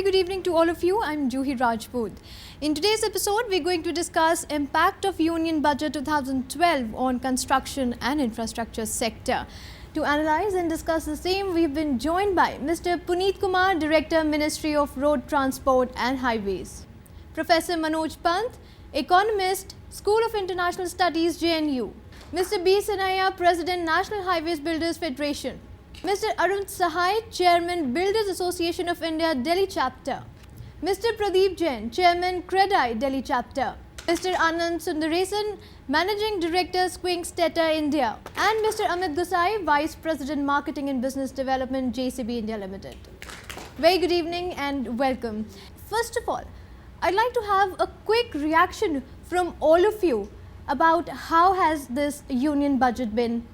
very good evening to all of you. I'm Juhi Rajput. In today's episode, we're going to discuss impact of Union Budget 2012 on construction and infrastructure sector. To analyze and discuss the same, we've been joined by Mr. Puneet Kumar, Director, Ministry of Road Transport and Highways, Professor Manoj Pant, Economist, School of International Studies, JNU, Mr. B. Seenaiah, President, National Highways Builders Federation, Mr. Arun Sahai, Chairman, Builders Association of India, Delhi Chapter, Mr. Pradeep Jain, Chairman, CREDAI, Delhi Chapter, Mr. Anand Sundaresan, Managing Director, Schwing, Stetter, India, and Mr. Amit Gossain, Vice President, Marketing and Business Development, JCB India Limited. Very good evening and welcome. First of all, I'd like to have a quick reaction from all of you about how has this union budget been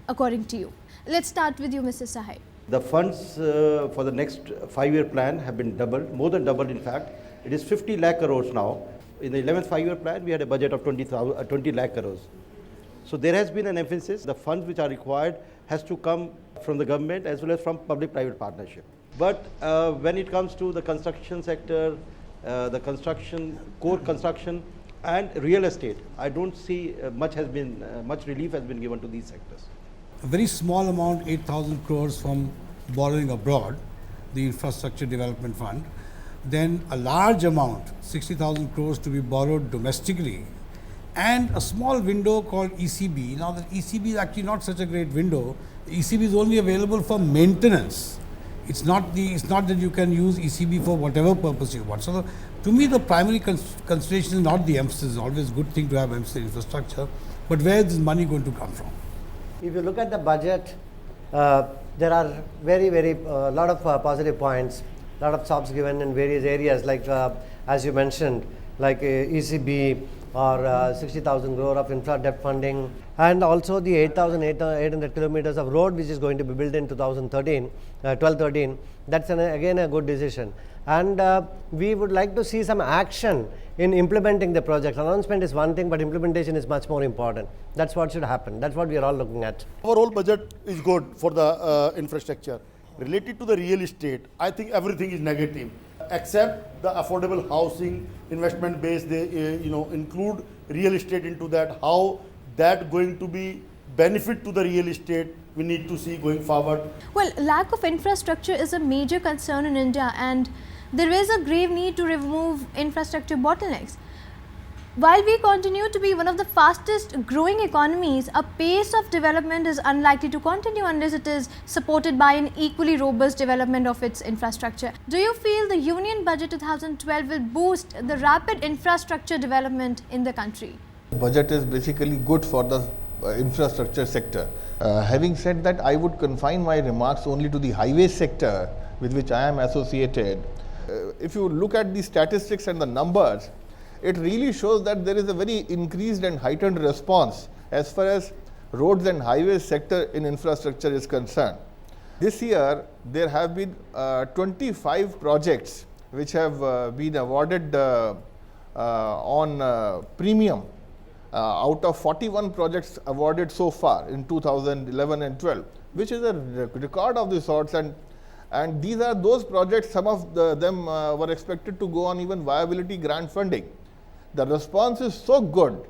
according to you. Let's start with you, Mr. Sahai. The funds for the next 5-year plan have been doubled, more than doubled in fact. It is 50 lakh crores now. In the 11th 5-year plan, we had a budget of 20 lakh crores. So there has been an emphasis. The funds which are required has to come from the government as well as from public-private partnership. But when it comes to the construction sector, the construction, core construction and real estate, I don't see much relief has been given to these sectors. A very small amount, 8,000 crores from borrowing abroad, the Infrastructure Development Fund. Then a large amount, 60,000 crores to be borrowed domestically, and a small window called ECB. Now the ECB is actually not such a great window. ECB is only available for maintenance. It's not that you can use ECB for whatever purpose you want. So to me, the primary consideration is not the emphasis. It's always a good thing to have emphasis in infrastructure, but where is this money going to come from? If you look at the budget, there are a lot of positive points, a lot of chops given in various areas, like as you mentioned, like ECB or 60,000 crore of infra debt funding, and also the 8,800 kilometers of road which is going to be built in 12-13. That's again a good decision. And we would like to see some action in implementing the project. Announcement is one thing, but implementation is much more important. That's what should happen. That's what we are all looking at. Overall budget is good for the infrastructure. Related to the real estate, I think everything is negative, except the affordable housing investment base. They include real estate into that. How that going to be benefit to the real estate, we need to see going forward. Well, lack of infrastructure is a major concern in India, and there is a grave need to remove infrastructure bottlenecks. While we continue to be one of the fastest growing economies, a pace of development is unlikely to continue unless it is supported by an equally robust development of its infrastructure. Do you feel the Union Budget 2012 will boost the rapid infrastructure development in the country? The budget is basically good for the infrastructure sector. Having said that, I would confine my remarks only to the highway sector with which I am associated. If you look at the statistics and the numbers, it really shows that there is a very increased and heightened response as far as roads and highways sector in infrastructure is concerned. This year, there have been 25 projects which have been awarded on premium out of 41 projects awarded so far in 2011 and 12, which is a record of the sorts. And these are those projects, some of them were expected to go on even viability grant funding. The response is so good.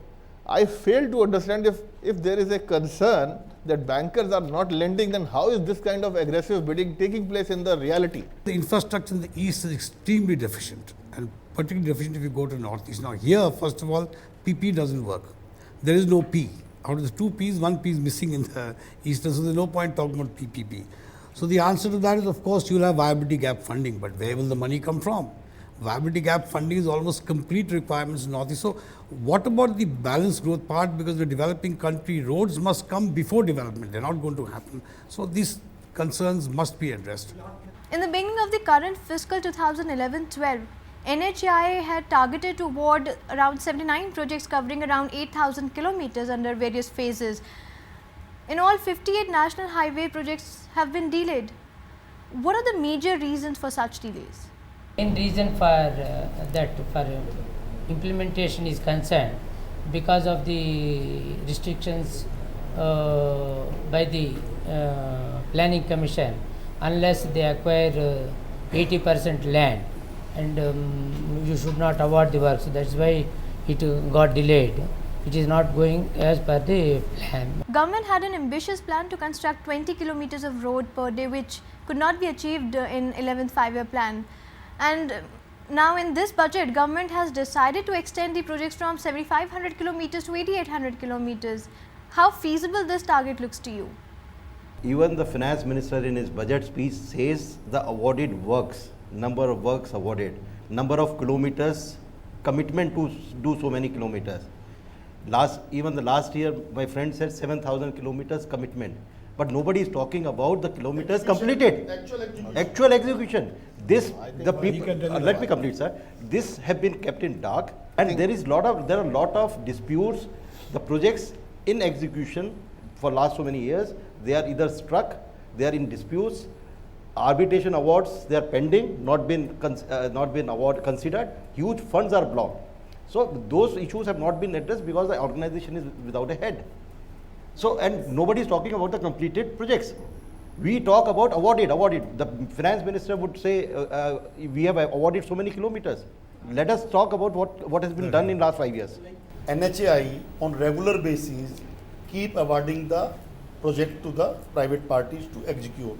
I fail to understand if there is a concern that bankers are not lending, then how is this kind of aggressive bidding taking place in the reality? The infrastructure in the east is extremely deficient, and particularly deficient if you go to northeast. Now here, first of all, PP doesn't work. There is no P. Out of the 2 Ps, 1 P is missing in the eastern, so there's no point talking about PPP. So the answer to that is, of course, you'll have viability gap funding, but where will the money come from? Viability gap funding is almost complete requirements in Northeast. So what about the balanced growth part? Because the developing country, roads must come before development. They're not going to happen. So these concerns must be addressed. In the beginning of the current fiscal 2011-12, NHAI had targeted to award around 79 projects covering around 8,000 kilometers under various phases. In all, 58 national highway projects have been delayed. What are the major reasons for such delays? In reason for implementation is concerned, because of the restrictions by the Planning Commission, unless they acquire 80% land and you should not award the work. So that's why it got delayed. It is not going as per the plan. Government had an ambitious plan to construct 20 kilometers of road per day, which could not be achieved in 11th five-year plan. And now in this budget, government has decided to extend the projects from 7,500 kilometers to 8,800 kilometers. How feasible this target looks to you? Even the finance minister in his budget speech says the awarded works, number of works awarded, number of kilometers, commitment to do so many kilometers. Even the last year, my friend said 7,000 kilometers commitment, but nobody is talking about the kilometers completed. Actual execution. This, the people. Let me complete, sir. This have been kept in dark, and there are a lot of disputes. The projects in execution for last so many years, they are either struck, they are in disputes, arbitration awards, they are pending, not been award considered. Huge funds are blocked. So those issues have not been addressed because the organization is without a head. So, and nobody is talking about the completed projects. We talk about awarded. The finance minister would say, we have awarded so many kilometers. Let us talk about what has been done in last 5 years. NHAI on regular basis keep awarding the project to the private parties to execute.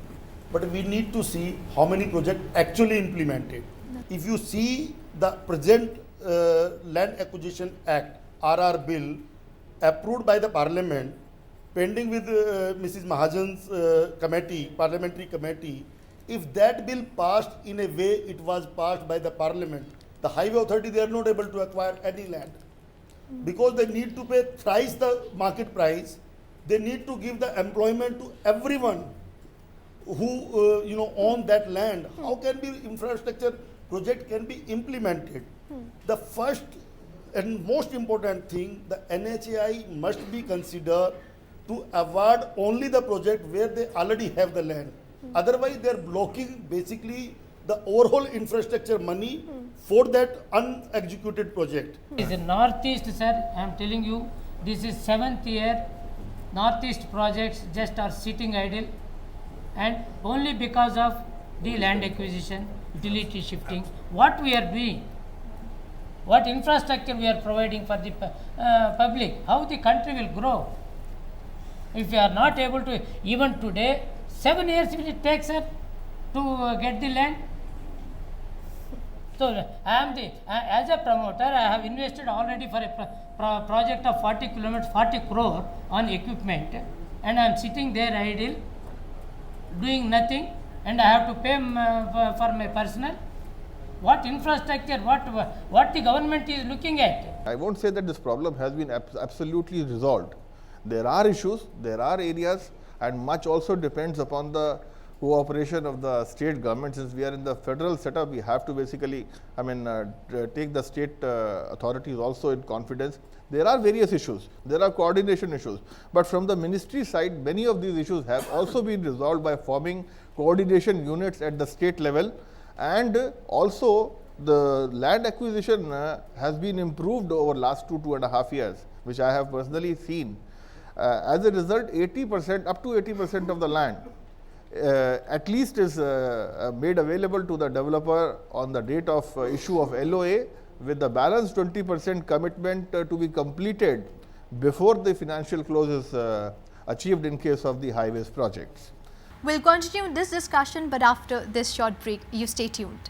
But we need to see how many projects actually implemented. If you see the present Land Acquisition Act, RR Bill, approved by the Parliament, pending with Mrs. Mahajan's parliamentary committee, if that bill passed in a way it was passed by the Parliament, the Highway Authority, they are not able to acquire any land. Because they need to pay thrice the market price, they need to give the employment to everyone who own that land. How can be infrastructure project can be implemented? The first and most important thing, the NHAI must be considered to award only the project where they already have the land. Otherwise, they are blocking basically the overall infrastructure money for that unexecuted project. Is the Northeast, sir, I am telling you, this is 7th year, Northeast projects just are sitting idle, and only because of the land acquisition, utility shifting, what we are doing, what infrastructure we are providing for the public, how the country will grow. If we are not able to, even today, 7 years will it take, sir, to get the land. So, as a promoter, I have invested already for a project of 40 kilometers, 40 crore on equipment, and I am sitting there idle, doing nothing, and I have to pay for my personnel. What infrastructure, what the government is looking at? I won't say that this problem has been absolutely resolved. There are issues, there are areas, and much also depends upon the cooperation of the state government. Since we are in the federal setup, we have to basically, take the state authorities also in confidence. There are various issues, there are coordination issues, but from the ministry side, many of these issues have also been resolved by forming coordination units at the state level, and also the land acquisition has been improved over last 2.5 years, which I have personally seen. As a result, 80%, up to 80% of the land at least is made available to the developer on the date of issue of LOA, with the balance 20% commitment to be completed before the financial close is achieved in case of the highways projects. We'll continue this discussion, but after this short break. You stay tuned.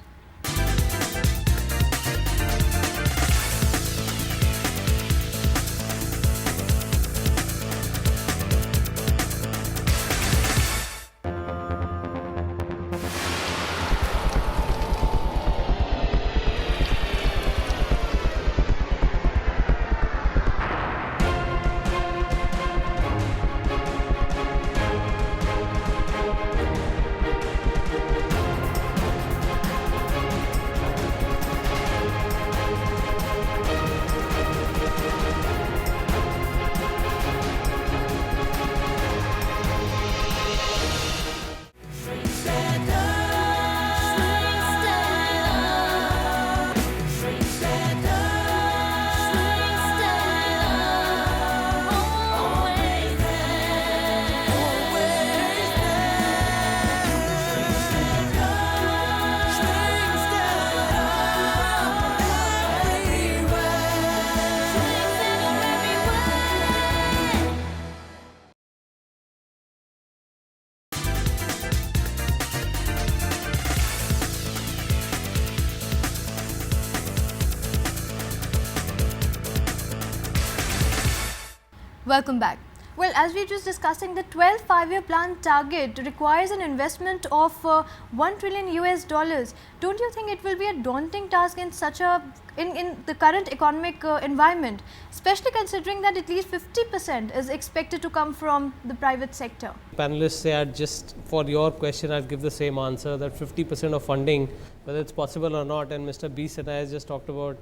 Welcome back. Well, as we were just discussing, the 12th five-year plan target requires an investment of $1 trillion US. Don't you think it will be a daunting task in such a in the current economic environment, especially considering that at least 50% is expected to come from the private sector? Panelists say, I'd just for your question, I'd give the same answer, that 50% of funding, whether it's possible or not, and Mr. B. Seenaiah has just talked about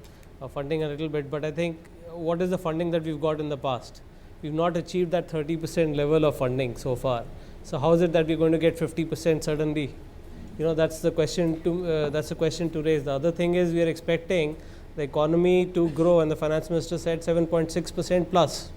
funding a little bit, but I think what is the funding that we've got in the past? We've not achieved that 30% level of funding so far. So how is it that we're going to get 50% suddenly? You know, that's the question to raise. The other thing is, we are expecting the economy to grow, and the finance minister said 7.6% plus.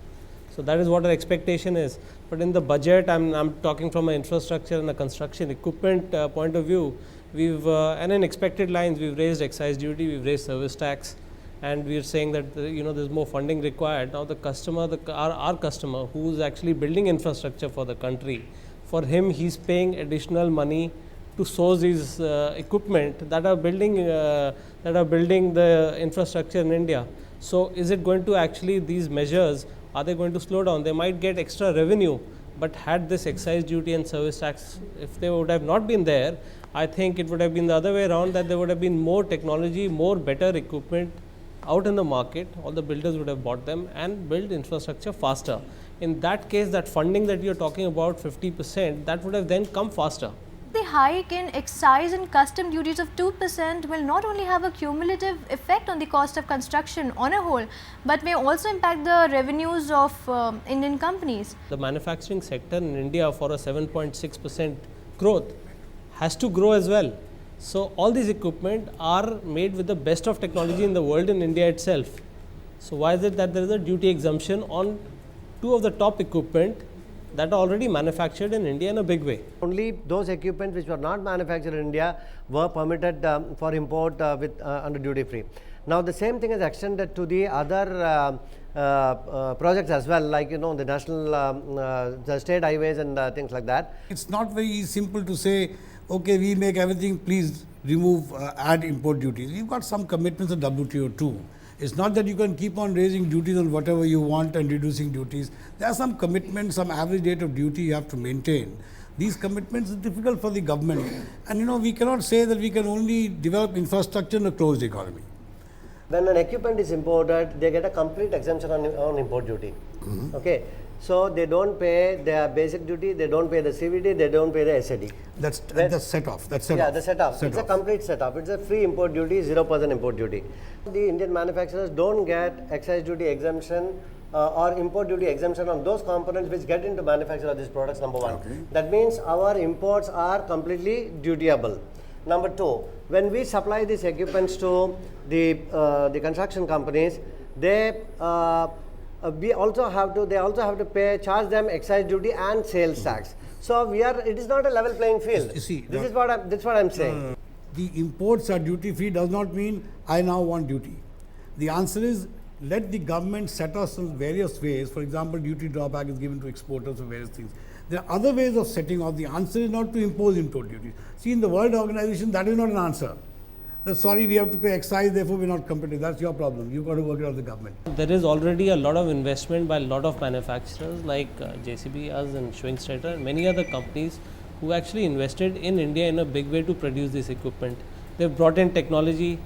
So that is what our expectation is. But in the budget, I'm talking from an infrastructure and a construction equipment point of view, we've and in expected lines, we've raised excise duty, we've raised service tax, and we are saying that there's more funding required. Now the customer, our customer, who's actually building infrastructure for the country, for him, he's paying additional money to source these equipment that are building the infrastructure in India. So is it going to actually, these measures, are they going to slow down? They might get extra revenue, but had this excise duty and service tax, if they would have not been there, I think it would have been the other way around, that there would have been more technology, more better equipment out in the market. All the builders would have bought them and built infrastructure faster. In that case, that funding that you're talking about, 50%, that would have then come faster. The hike in excise and custom duties of 2% will not only have a cumulative effect on the cost of construction on a whole, but may also impact the revenues of Indian companies. The manufacturing sector in India, for a 7.6% growth, has to grow as well. So all these equipment are made with the best of technology in the world in India itself. So why is it that there is a duty exemption on two of the top equipment that are already manufactured in India in a big way? Only those equipment which were not manufactured in India were permitted for import under duty free. Now the same thing is extended to the other projects as well, like the national, the state highways and things like that. It's not very simple to say, okay, we make everything, please remove, add import duties. We've got some commitments of WTO too. It's not that you can keep on raising duties on whatever you want and reducing duties. There are some commitments, some average rate of duty you have to maintain. These commitments are difficult for the government. And we cannot say that we can only develop infrastructure in a closed economy. When an equipment is imported, they get a complete exemption on import duty. Okay. So they don't pay their basic duty, they don't pay the CVD, they don't pay the SAD. That's the set off. That's set off. The set off. It's a complete set off. It's a free import duty, 0% import duty. The Indian manufacturers don't get excise duty exemption or import duty exemption on those components which get into manufacture of these products, number one. Okay. That means our imports are completely dutiable. Number two, when we supply these equipments to the construction companies, they also have to charge them excise duty and sales tax. So it is not a level playing field. You see, this is what I'm saying. The imports are duty free does not mean I now want duty. The answer is, let the government set us in various ways. For example, duty drawback is given to exporters for various things. There are other ways of setting off. The answer is not to impose import duties. See, in the World Organization, that is not an answer. Sorry, we have to pay excise, therefore we're not competitive. That's your problem. You've got to work it out with the government. There is already a lot of investment by a lot of manufacturers like JCB, us and Schwing, Stetter, and many other companies who actually invested in India in a big way to produce this equipment. They've brought in technology.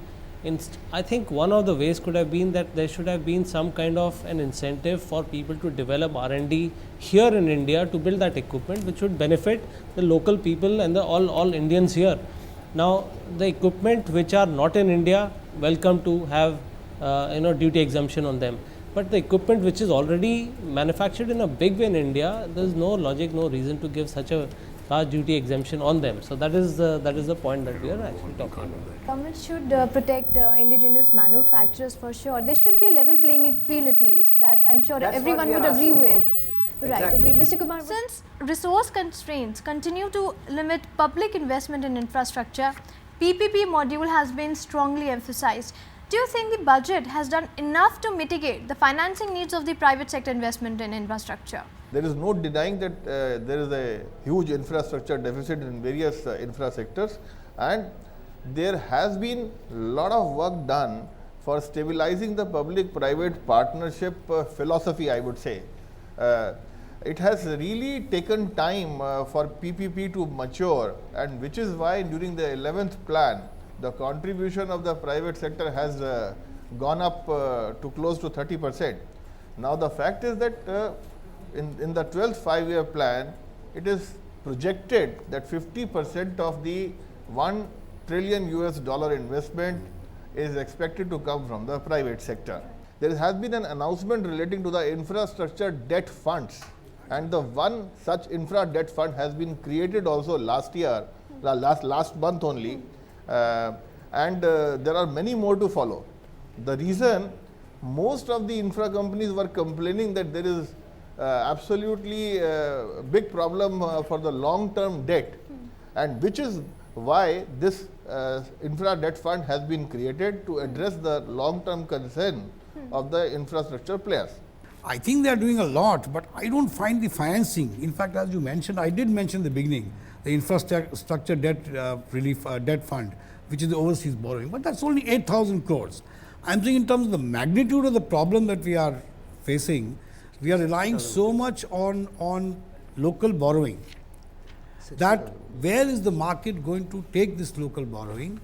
I think one of the ways could have been that there should have been some kind of an incentive for people to develop R&D here in India to build that equipment, which would benefit the local people and all Indians here. Now, the equipment which are not in India, welcome to have duty exemption on them. But the equipment which is already manufactured in a big way in India, there is no logic, no reason to give such a large duty exemption on them. So that is the point that we are actually talking about. Government should protect indigenous manufacturers for sure. There should be a level playing field at least. That I'm sure everyone would agree with. Right, agree. Mr. Kumar, since resource constraints continue to limit public investment in infrastructure, PPP module has been strongly emphasized. Do you think the budget has done enough to mitigate the financing needs of the private sector investment in infrastructure? There is no denying that there is a huge infrastructure deficit in various infra sectors, and there has been a lot of work done for stabilizing the public-private partnership philosophy, I would say. it has really taken time for PPP to mature, and which is why during the 11th plan, the contribution of the private sector has gone up to close to 30%. Now the fact is that in the 12th 5-year plan, it is projected that 50% of the $1 trillion investment is expected to come from the private sector. There has been an announcement relating to the infrastructure debt funds, and the one such infra debt fund has been created also last year, last month only, and there are many more to follow. The reason most of the infra companies were complaining that there is absolutely big problem for the long-term debt, and which is why this infra debt fund has been created to address the long-term concern of the infrastructure players. I think they are doing a lot, but I don't find the financing. In fact, as you mentioned, I did mention in the beginning, the infrastructure debt relief debt fund, which is the overseas borrowing, but that's only 8,000 crores. I'm saying in terms of the magnitude of the problem that we are facing, we are relying so much on local borrowing that where is the market going to take this local borrowing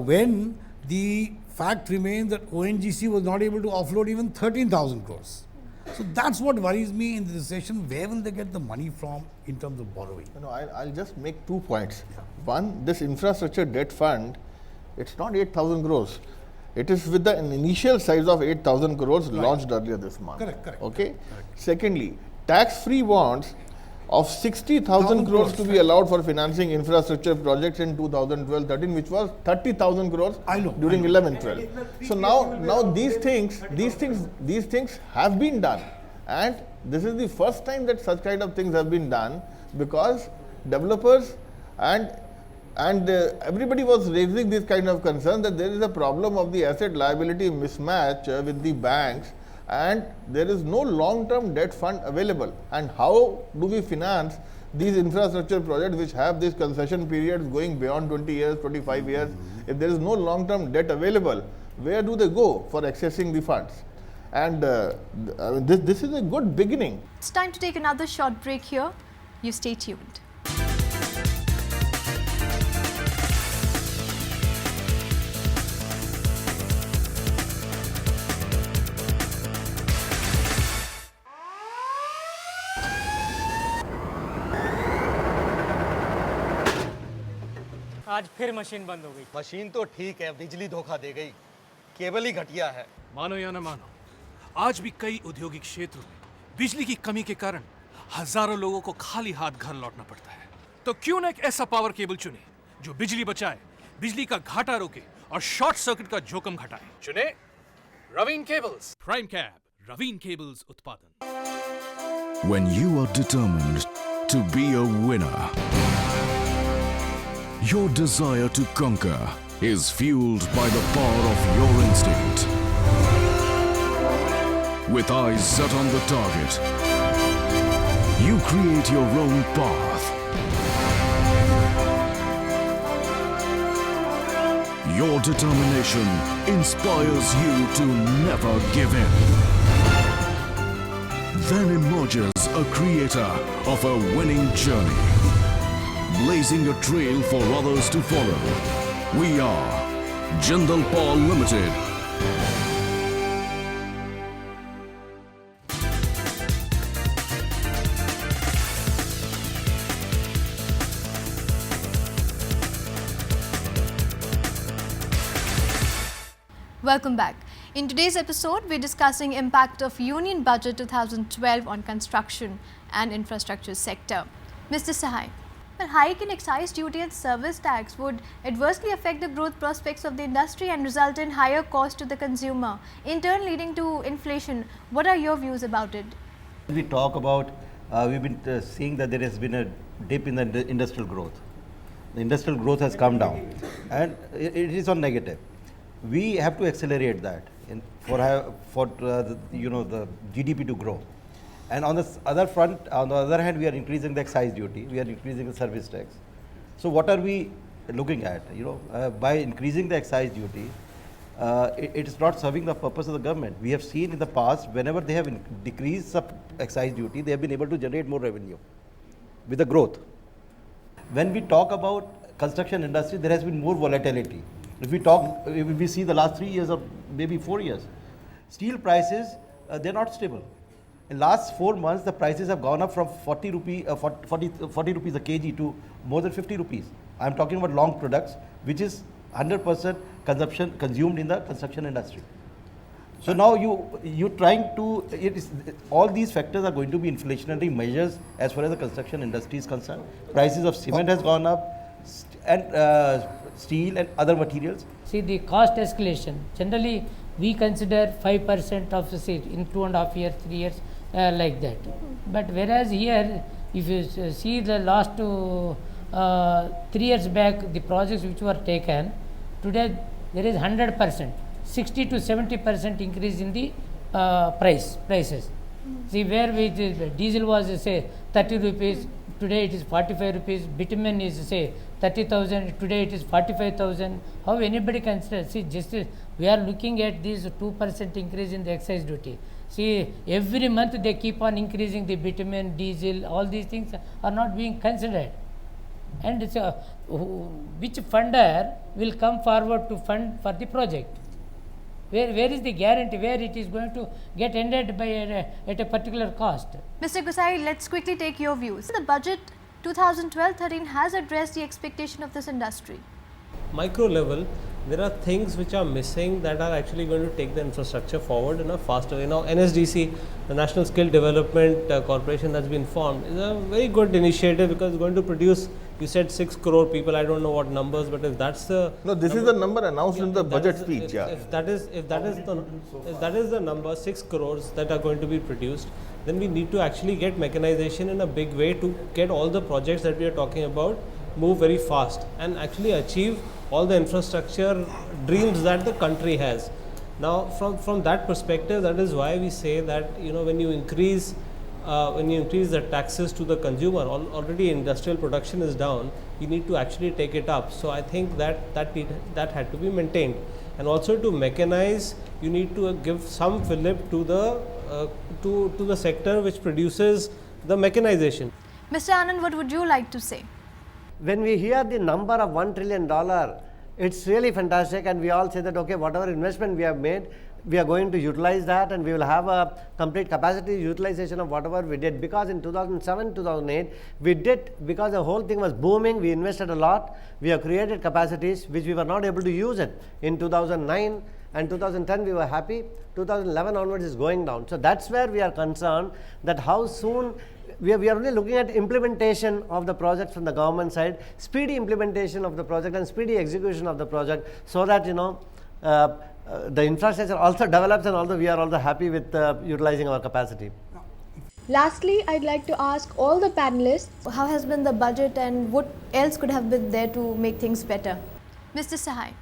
when the fact remains that ONGC was not able to offload even 13,000 crores. So that's what worries me in this session. Where will they get the money from in terms of borrowing? I'll just make 2 points. One, this infrastructure debt fund, it's not 8,000 crores. It is with an initial size of 8,000 crores launched earlier this month. Correct. Okay. Correct. Secondly, tax-free bonds of 60,000 crores to be allowed for financing infrastructure projects in 2012-13, which was 30,000 crores during 11-12. So now these things have been done, and this is the first time that such kind of things have been done, because developers and everybody was raising this kind of concern that there is a problem of the asset liability mismatch with the banks, and there is no long-term debt fund available. And how do we finance these infrastructure projects which have these concession periods going beyond 20 years, 25 years? If there is no long-term debt available, where do they go for accessing the funds? And this is a good beginning. It's time to take another short break here. You stay tuned. आज फिर machine बंद हो गई। Machine तो ठीक है, बिजली धोखा दे गई, केबल ही घटिया है। मानो या न मानो, आज भी कई औद्योगिक क्षेत्रों में बिजली की कमी के कारण हजारों लोगों को खाली हाथ घर लौटना पड़ता है। तो क्यों न एक ऐसा पावर केबल चुने जो बिजली बचाए, बिजली का घाटा रोके और शॉर्ट सर्किट का जोखिम घटाए। चुने Raveen cables. Prime cab, Raveen cables उत्पादन। When you are determined to be a winner, your desire to conquer is fueled by the power of your instinct. With eyes set on the target, you create your own path. Your determination inspires you to never give in. Then emerges a creator of a winning journey, blazing a trail for others to follow. We are Jindal Paul Limited. Welcome back. In today's episode, we're discussing impact of Union Budget 2012 on construction and infrastructure sector. Mr. Sahai, well, hike in excise duty and service tax would adversely affect the growth prospects of the industry and result in higher cost to the consumer, in turn leading to inflation. What are your views about it? We talk about, we've been seeing that there has been a dip in the industrial growth. The industrial growth has come down, and it is on negative. We have to accelerate that for the GDP to grow. And on the other front, on the other hand, we are increasing the excise duty, we are increasing the service tax. So what are we looking at? By increasing the excise duty, it is not serving the purpose of the government. We have seen in the past, whenever they have decreased excise duty, they have been able to generate more revenue with the growth. When we talk about construction industry, there has been more volatility. If we see the last 3 years or maybe 4 years, steel prices, they're not stable. In last 4 months, the prices have gone up from 40 rupees a kg to more than 50 rupees. I'm talking about long products, which is 100% consumed in the construction industry. So now you trying to, all these factors are going to be inflationary measures as far as the construction industry is concerned. Prices of cement has gone up, and steel and other materials. See, the cost escalation, generally we consider 5% of the seat in 2.5 years, 3 years, like that. But whereas here, if you see the last 3 years back, the projects which were taken, today there is 100%, 60 to 70% increase in the prices. See, where diesel was say 30 rupees, today it is 45 rupees, bitumen is say 30,000, today it is 45,000. How anybody consider? See, just we are looking at this 2% increase in the excise duty. See, every month they keep on increasing the bitumen, diesel, all these things are not being considered. And which funder will come forward to fund for the project? Where is the guarantee where it is going to get ended by at a particular cost? Mr. Gossain, let's quickly take your views. The budget 2012-13 has addressed the expectation of this industry. Micro level, there are things which are missing that are actually going to take the infrastructure forward in a faster way. Now, NSDC, the National Skill Development Corporation that's been formed, is a very good initiative because it's going to produce, you said 6 crore people, I don't know what numbers, but if that's the... No, this is the number announced in the budget speech. If that is the number, 6 crores that are going to be produced, then we need to actually get mechanization in a big way to get all the projects that we are talking about move very fast and actually achieve all the infrastructure dreams that the country has. Now, from that perspective, that is why we say that when you increase the taxes to the consumer, already industrial production is down. You need to actually take it up. So I think that had to be maintained, and also to mechanize, you need to give some fillip to the sector which produces the mechanization. Mr. Anand, what would you like to say? When we hear the number of $1 trillion, it's really fantastic, and we all say that, okay, whatever investment we have made, we are going to utilize that, and we will have a complete capacity utilization of whatever we did. Because in 2007, 2008, we did, because the whole thing was booming, we invested a lot, we have created capacities which we were not able to use it. In 2009 and 2010, we were happy. 2011 onwards is going down. So that's where we are concerned, that how soon we are only looking at implementation of the project from the government side, speedy implementation of the project and speedy execution of the project, so that the infrastructure also develops, and although we are also happy with utilizing our capacity. Lastly, I'd like to ask all the panelists, how has been the budget and what else could have been there to make things better? Mr. Sahai.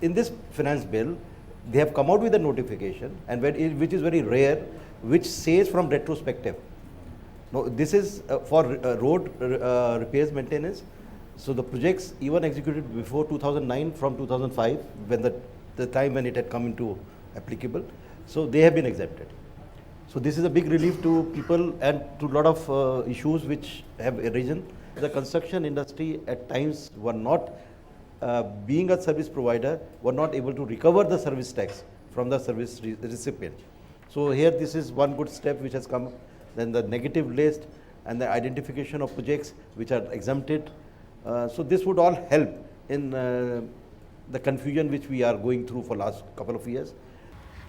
In this finance bill, they have come out with a notification, and which is very rare, which says from retrospective. No, this is for road repairs maintenance. So the projects even executed before 2009, from 2005, when the time when it had come into applicable, so they have been exempted. So this is a big relief to people and to a lot of issues which have arisen. The construction industry at times were not, being a service provider, were not able to recover the service tax from the service recipient. So here this is one good step which has come. Then the negative list and the identification of projects which are exempted. So this would all help in the confusion which we are going through for last couple of years.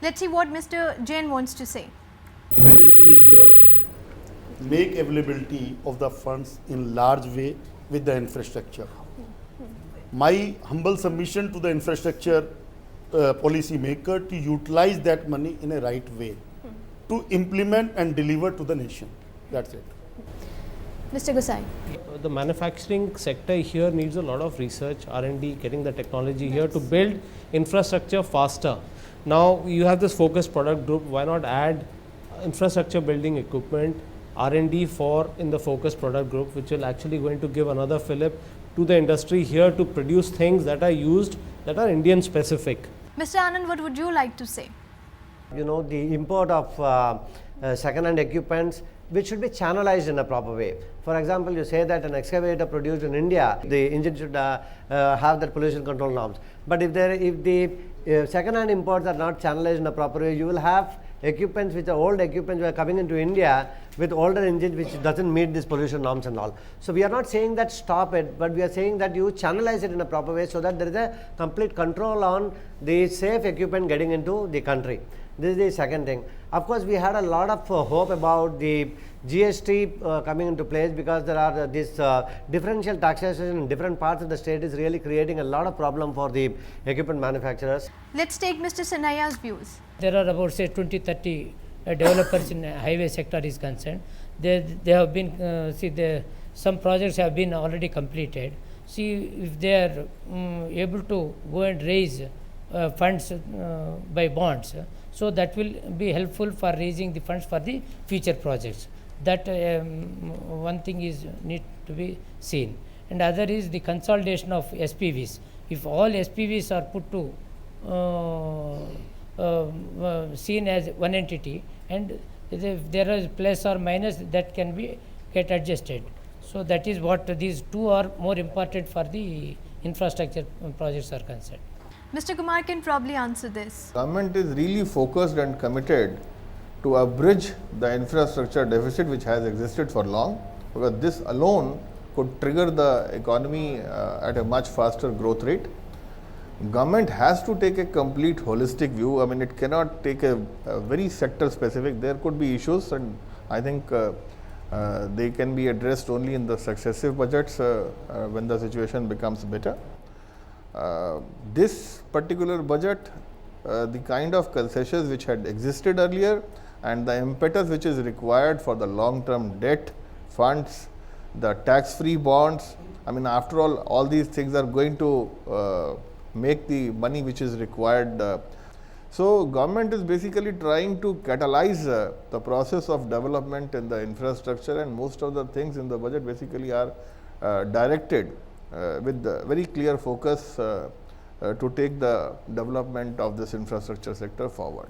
Let's see what Mr. Jain wants to say. Finance Minister make availability of the funds in large way with the infrastructure. My humble submission to the infrastructure policy maker to utilize that money in a right way, to implement and deliver to the nation. That's it. Mr. Gossain. The manufacturing sector here needs a lot of research, R&D, getting the technology here to build infrastructure faster. Now you have this focused product group, why not add infrastructure building equipment, R&D in the focused product group, which will actually going to give another fillip to the industry here to produce things that are used, that are Indian specific. Mr. Anand, what would you like to say? You know, the import of second-hand equipments, which should be channelized in a proper way. For example, you say that an excavator produced in India, the engine should have that pollution control norms. But if the second-hand imports are not channelized in a proper way, you will have equipments which are old equipments which are coming into India with older engines which doesn't meet these pollution norms and all. So we are not saying that stop it, but we are saying that you channelize it in a proper way so that there is a complete control on the safe equipment getting into the country. This is the second thing. Of course, we had a lot of hope about the GST coming into place, because there are this differential taxation in different parts of the state is really creating a lot of problem for the equipment manufacturers. Let's take Mr. Seenaiah's views. There are about say 20-30 developers in highway sector is concerned. They have been some projects have been already completed. See if they are able to go and raise funds by bonds, so that will be helpful for raising the funds for the future projects. That one thing is need to be seen. And other is the consolidation of SPVs. If all SPVs are put to seen as one entity, and if there is plus or minus, that can be get adjusted. So that is what these two are more important for the infrastructure projects are concerned. Mr. Kumar can probably answer this. Government is really focused and committed to abridge the infrastructure deficit which has existed for long, because this alone could trigger the economy at a much faster growth rate. Government has to take a complete holistic view. I mean, it cannot take a very sector specific. There could be issues, and I think they can be addressed only in the successive budgets when the situation becomes better. This particular budget, the kind of concessions which had existed earlier and the impetus which is required for the long-term debt funds, the tax-free bonds, I mean, after all these things are going to make the money which is required. So government is basically trying to catalyze the process of development in the infrastructure, and most of the things in the budget basically are directed with the very clear focus to take the development of this infrastructure sector forward.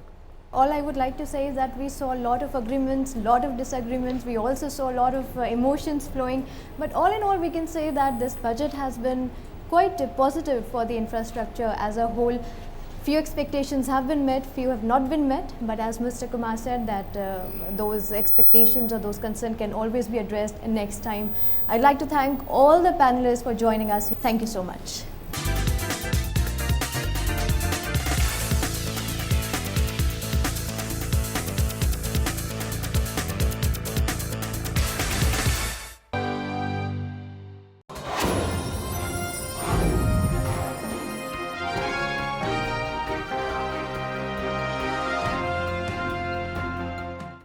All I would like to say is that we saw a lot of agreements, lot of disagreements. We also saw a lot of emotions flowing. But all in all, we can say that this budget has been quite positive for the infrastructure as a whole. Few expectations have been met, few have not been met. But as Mr. Kumar said, that those expectations or those concerns can always be addressed next time. I'd like to thank all the panelists for joining us. Thank you so much.